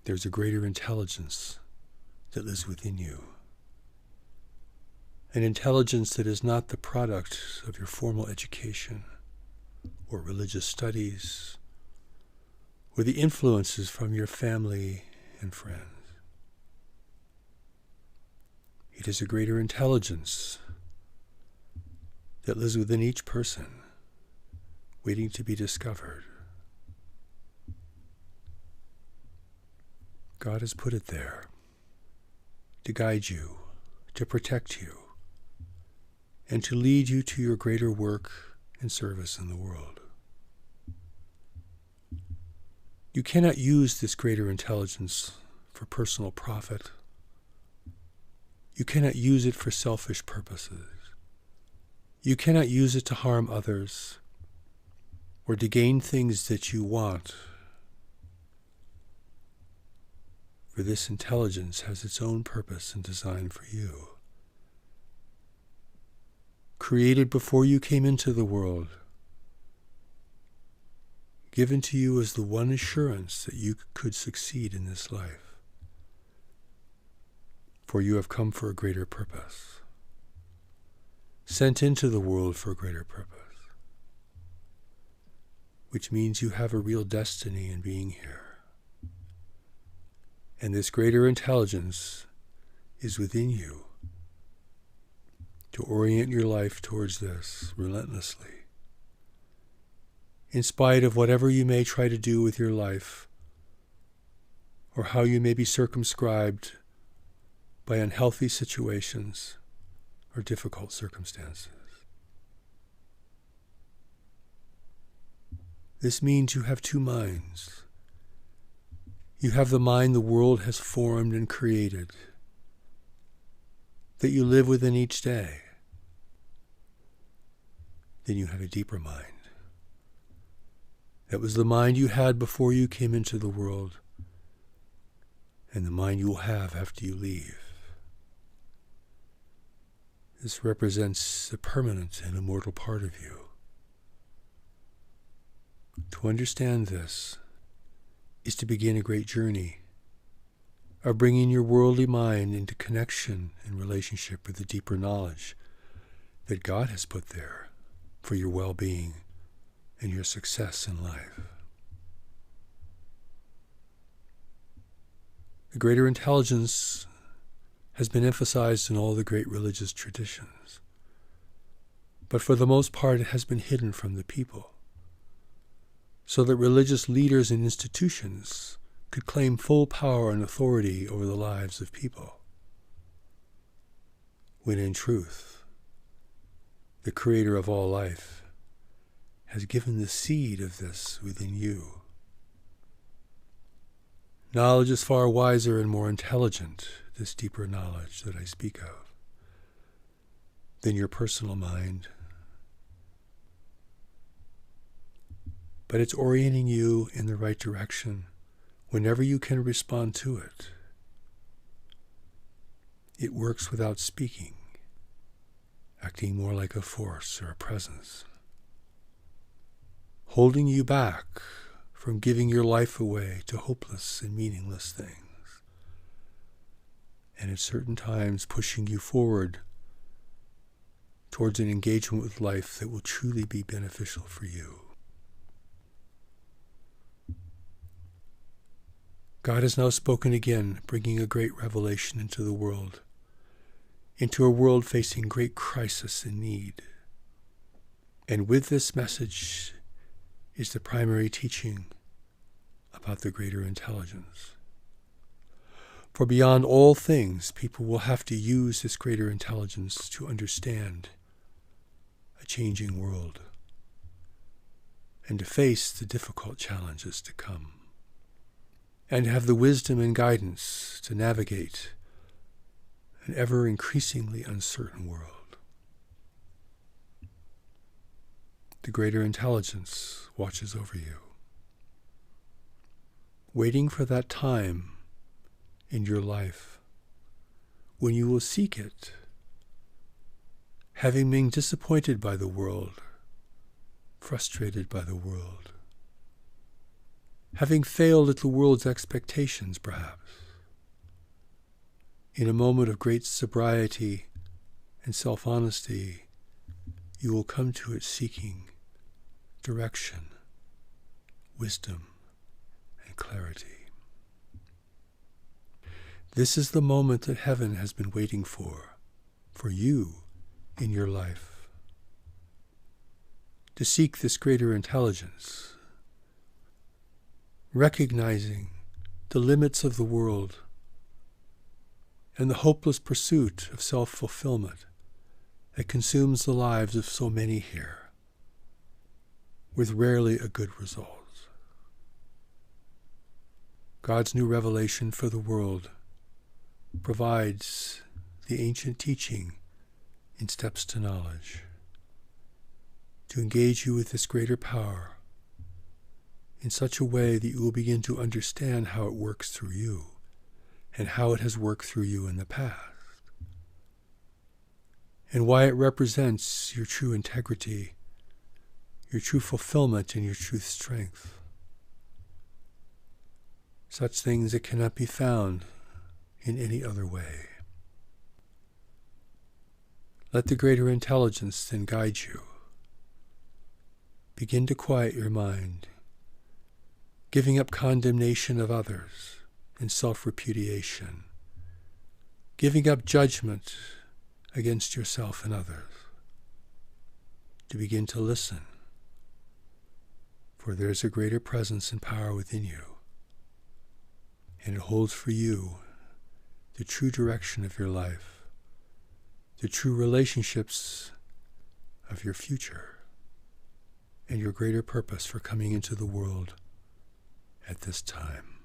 there's a greater intelligence that lives within you. An intelligence that is not the product of your formal education or religious studies or the influences from your family and friends. It is a greater intelligence that lives within each person, waiting to be discovered. God has put it there to guide you, to protect you, and to lead you to your greater work and service in the world. You cannot use this greater intelligence for personal profit. You cannot use it for selfish purposes. You cannot use it to harm others or to gain things that you want. For this intelligence has its own purpose and design for you. Created before you came into the world, given to you as the one assurance that you could succeed in this life. For you have come for a greater purpose, sent into the world for a greater purpose, which means you have a real destiny in being here. And this greater intelligence is within you to orient your life towards this relentlessly. In spite of whatever you may try to do with your life, or how you may be circumscribed by unhealthy situations or difficult circumstances. This means you have two minds. You have the mind the world has formed and created, that you live within each day. Then you have a deeper mind. That was the mind you had before you came into the world, and the mind you will have after you leave. This represents a permanent and immortal part of you. To understand this is to begin a great journey of bringing your worldly mind into connection and relationship with the deeper knowledge that God has put there for your well-being and your success in life. The greater intelligence has been emphasized in all the great religious traditions, but for the most part it has been hidden from the people, so that religious leaders and institutions could claim full power and authority over the lives of people, when in truth, the Creator of all life has given the seed of this within you. Knowledge is far wiser and more intelligent, this deeper knowledge that I speak of, than your personal mind. But it's orienting you in the right direction whenever you can respond to it. It works without speaking, acting more like a force or a presence, holding you back from giving your life away to hopeless and meaningless things, and at certain times pushing you forward towards an engagement with life that will truly be beneficial for you. God has now spoken again, bringing a great revelation into the world, into a world facing great crisis and need. And with this message is the primary teaching about the greater intelligence. For beyond all things, people will have to use this greater intelligence to understand a changing world and to face the difficult challenges to come, and have the wisdom and guidance to navigate an ever increasingly uncertain world. The greater intelligence watches over you, waiting for that time in your life when you will seek it, having been disappointed by the world, frustrated by the world, having failed at the world's expectations, perhaps. In a moment of great sobriety and self-honesty, you will come to it seeking direction, wisdom, and clarity. This is the moment that heaven has been waiting for you in your life. To seek this greater intelligence, recognizing the limits of the world and the hopeless pursuit of self-fulfillment that consumes the lives of so many here, with rarely a good result. God's new revelation for the world provides the ancient teaching in steps to knowledge, to engage you with this greater power in such a way that you will begin to understand how it works through you and how it has worked through you in the past, and why it represents your true integrity, your true fulfillment, and your true strength. Such things that cannot be found in any other way. Let the greater intelligence then guide you. Begin to quiet your mind, giving up condemnation of others and self-repudiation, giving up judgment against yourself and others, to begin to listen, for there is a greater presence and power within you, and it holds for you the true direction of your life, the true relationships of your future, and your greater purpose for coming into the world at this time.